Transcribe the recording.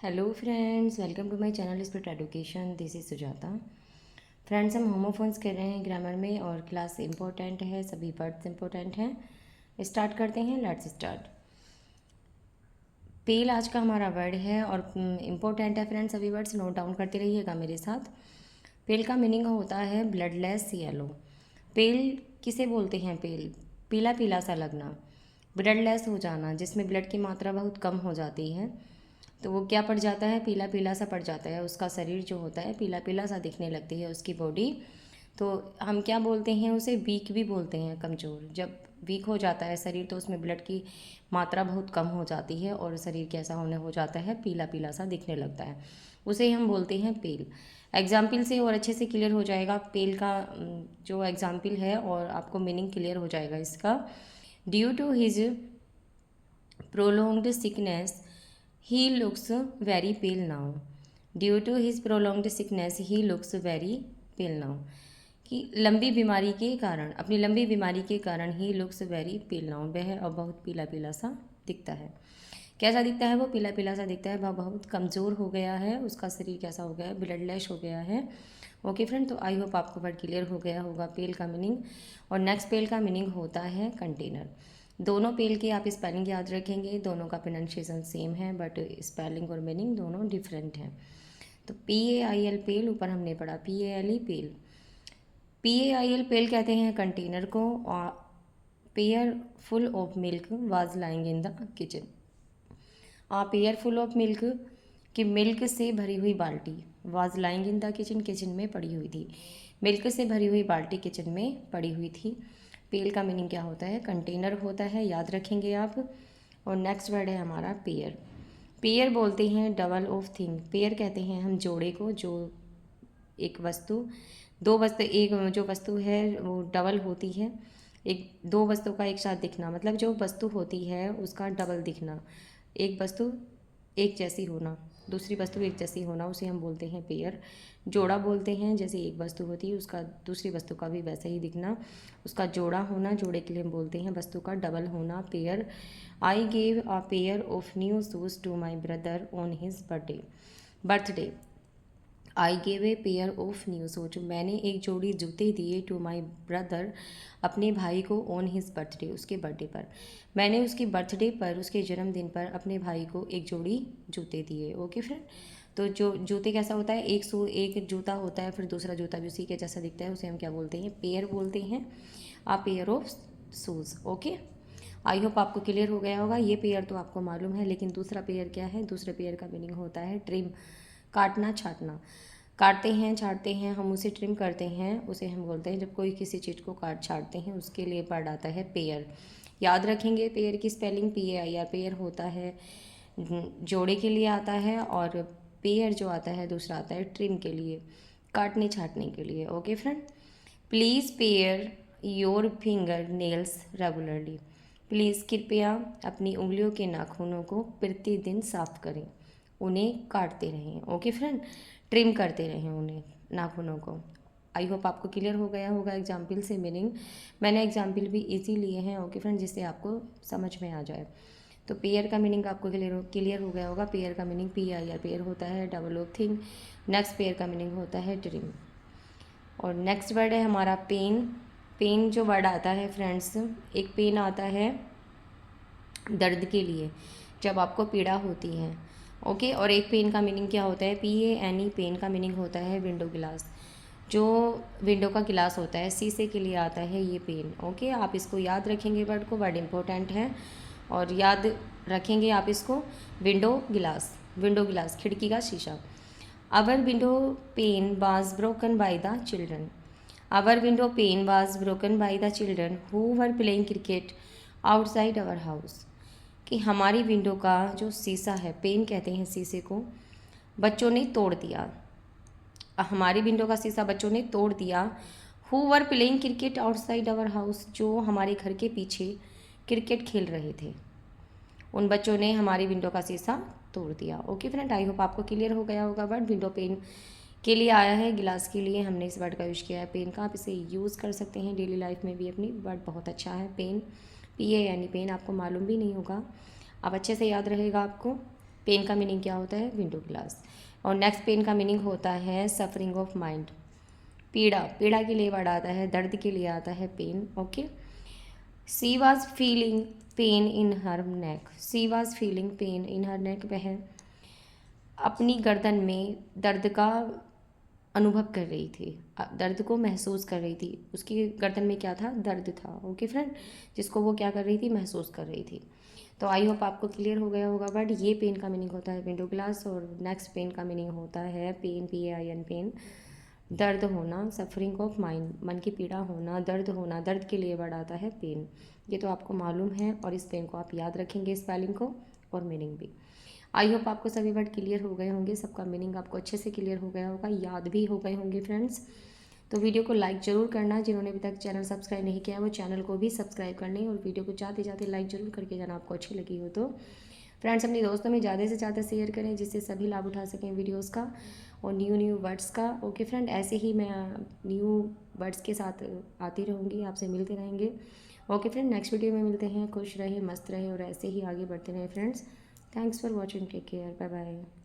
Hello friends, welcome to my channel spirit education. This is Sujata. Friends, हम homophones कर रहे हैं ग्रामर में और क्लास इंपॉर्टेंट है, सभी वर्ड्स इंपॉर्टेंट हैं। स्टार्ट करते हैं, लेट्स स्टार्ट। पेल आज का हमारा वर्ड है और इम्पोर्टेंट है फ्रेंड्स। सभी वर्ड्स नोट डाउन करते रहिएगा मेरे साथ। पेल का मीनिंग होता है ब्लडलेस येलो। पेल किसे बोलते हैं? पेल पीला पीला सा लगना, ब्लडलेस हो जाना, जिसमें ब्लड की मात्रा बहुत कम हो जाती है तो वो क्या पड़ जाता है? पीला पीला सा पड़ जाता है। उसका शरीर जो होता है पीला पीला सा दिखने लगती है उसकी बॉडी। तो हम क्या बोलते हैं? उसे वीक भी बोलते हैं, कमज़ोर। जब वीक हो जाता है शरीर तो उसमें ब्लड की मात्रा बहुत कम हो जाती है और शरीर कैसा होने हो जाता है? पीला पीला सा दिखने लगता है। उसे हम बोलते हैं पेल। एग्जाम्पल से और अच्छे से क्लियर हो जाएगा पेल का जो एग्जाम्पल है, और आपको मीनिंग क्लियर हो जाएगा इसका। Due to his prolonged sickness, he looks very pale now. Due to his prolonged sickness, he looks very pale now. कि लंबी बीमारी के कारण, अपनी लंबी बीमारी के कारण he looks very peel now, वह अब बहुत पीला पीला सा दिखता है। कैसा दिखता है? वो पीला पीला सा दिखता है, वह बहुत कमज़ोर हो गया है, उसका शरीर कैसा हो गया है? ब्लडलेस हो गया है। ओके फ्रेंड, तो आई होप आपको वर्ड क्लियर हो गया होगा पेल का मीनिंग। और नेक्स्ट पेल का मीनिंग होता है कंटेनर। दोनों पेल की आप स्पेलिंग याद रखेंगे, दोनों का प्रोनाउंसिएशन सेम है बट स्पेलिंग और मीनिंग दोनों डिफरेंट हैं। तो PAIL पेल, ऊपर हमने पढ़ा PALE पेल। PAIL पेल कहते हैं कंटेनर को। और pair full of milk was lying in the kitchen. Pair full of milk कि मिल्क से भरी हुई बाल्टी, was lying in the kitchen, kitchen में पड़ी हुई थी। मिल्क से भरी हुई बाल्टी किचन में पड़ी हुई थी। पेल का मीनिंग क्या होता है? कंटेनर होता है, याद रखेंगे आप। और नेक्स्ट वर्ड है हमारा पेयर। पेयर बोलते हैं डबल ऑफ थिंग। पेयर कहते हैं हम जोड़े को, जो एक वस्तु, दो वस्तु, एक जो वस्तु है वो डबल होती है। एक दो वस्तु का एक साथ दिखना, मतलब जो वस्तु होती है उसका डबल दिखना। एक वस्तु एक जैसी होना, दूसरी वस्तु एक जैसी होना, उसे हम बोलते हैं पेयर। जोड़ा बोलते हैं, जैसे एक वस्तु होती है उसका दूसरी वस्तु का भी वैसा ही दिखना, उसका जोड़ा होना। जोड़े के लिए हम बोलते हैं वस्तु का डबल होना, pair. I gave a pair of new shoes to my brother on his birthday. I gave a pair of new shoes, मैंने एक जोड़ी जूते दिए टू माई ब्रदर, अपने भाई को, ऑन हिज बर्थडे, उसके बर्थडे पर। मैंने उसके बर्थडे पर, उसके जन्मदिन पर अपने भाई को एक जोड़ी जूते दिए। ओके फ्रेंड, तो जो जूते कैसा होता है? एक जूता होता है, फिर दूसरा जूता भी उसी के जैसा दिखता है, उसे हम क्या बोलते हैं? पेयर बोलते हैं। A pair of shoes. Okay, I hope आपको क्लियर हो गया होगा। ये पेयर तो आपको मालूम है, लेकिन दूसरा पेयर क्या है? दूसरे पेयर का मीनिंग होता है ट्रिम, काटना छाटना। काटते हैं, छाटते हैं, हम उसे ट्रिम करते हैं, उसे हम बोलते हैं जब कोई किसी चीज़ को काट छाटते हैं, उसके लिए वर्ड आता है पेयर। याद रखेंगे पेयर की स्पेलिंग PAIR। पेयर होता है जोड़े के लिए आता है, और पेयर जो आता है दूसरा आता है ट्रिम के लिए, काटने छाटने के लिए। Okay friend, please pair your finger nails regularly. Please कृपया अपनी उंगलियों के नाखूनों को प्रतिदिन साफ करें, उन्हें काटते रहें। ओके फ्रेंड, ट्रिम करते रहें उन्हें, नाखूनों को। आई होप आपको क्लियर हो गया होगा एग्जाम्पल से मीनिंग। मैंने एग्जाम्पल भी इजी लिए हैं ओके फ्रेंड, जिससे आपको समझ में आ जाए। तो पेयर का मीनिंग आपको क्लियर हो गया होगा। पेयर का मीनिंग PAIR पेयर होता है, double of thing. Next pair का मीनिंग होता है ट्रिम। और नेक्स्ट वर्ड है हमारा पेन। पेन जो वर्ड आता है फ्रेंड्स, एक पेन आता है दर्द के लिए, जब आपको पीड़ा होती है। ओके, और एक पेन का मीनिंग क्या होता है? PANE पेन का मीनिंग होता है विंडो गिलास। जो विंडो का गिलास होता है, शीशे के लिए आता है ये पेन। ओके, आप इसको याद रखेंगे वर्ड को, वर्ड इम्पोर्टेंट है और याद रखेंगे आप इसको। विंडो गिलास, विंडो गिलास खिड़की का शीशा। Our window pane was broken by the children. Our window pane was broken by the children who were playing cricket outside our house. कि हमारी विंडो का जो शीशा है, पेन कहते हैं शीशे को, बच्चों ने तोड़ दिया। हमारी विंडो का शीशा बच्चों ने तोड़ दिया। Who were playing cricket outside our house, जो हमारे घर के पीछे क्रिकेट खेल रहे थे, उन बच्चों ने हमारी विंडो का शीशा तोड़ दिया। ओके फ्रेंड, आई होप आपको क्लियर हो गया होगा। वर्ड विंडो पेन के लिए आया है, गिलास के लिए हमने इस वर्ड का यूज़ किया है पेन का। आप इसे यूज़ कर सकते हैं डेली लाइफ में भी अपनी। वर्ड बहुत अच्छा है पेन, PANE पेन, आपको मालूम भी नहीं होगा, आप अच्छे से याद रहेगा आपको। पेन का मीनिंग क्या होता है? Window glass. और नेक्स्ट पेन का मीनिंग होता है सफरिंग ऑफ माइंड, पीड़ा। पीड़ा के लिए वर्ड आता है, दर्द के लिए आता है pain. Okay. She was feeling pain in her neck. She was feeling pain in her neck. वह अपनी गर्दन में दर्द का अनुभव कर रही थी, दर्द को महसूस कर रही थी। उसकी गर्दन में क्या था? दर्द था। ओके फ्रेंड, जिसको वो क्या कर रही थी? महसूस कर रही थी। तो आई होप आपको क्लियर हो गया होगा। बट ये पेन का मीनिंग होता है विंडो ग्लास, और नेक्स्ट पेन का मीनिंग होता है पेन, PAIN, पेन, दर्द होना, सफरिंग ऑफ माइंड, मन की पीड़ा होना, दर्द होना। दर्द के लिए वर्ड आता है पेन। ये तो आपको मालूम है, और इस पेन को आप याद रखेंगे, स्पेलिंग को और मीनिंग भी। आई होप आपको सभी वर्ड क्लियर हो गए होंगे, सबका मीनिंग आपको अच्छे से क्लियर हो गया होगा, याद भी हो गए होंगे फ्रेंड्स। तो वीडियो को लाइक ज़रूर करना, जिन्होंने अभी तक चैनल सब्सक्राइब नहीं किया वो चैनल को भी सब्सक्राइब करने, और वीडियो को जाते जाते लाइक ज़रूर करके जाना आपको अच्छी लगी हो तो। फ्रेंड्स, अपने दोस्तों में ज़्यादा से ज़्यादा शेयर करें, जिससे सभी लाभ उठा सकें वीडियोज़ का और न्यू वर्ड्स का। ओके फ्रेंड, ऐसे ही मैं न्यू वर्ड्स के साथ आती रहूँगी, आपसे मिलते रहेंगे। ओके फ्रेंड, नेक्स्ट वीडियो में मिलते हैं। खुश रहे, मस्त रहे और ऐसे ही आगे बढ़ते रहें friends. Thanks for watching, take care, bye bye.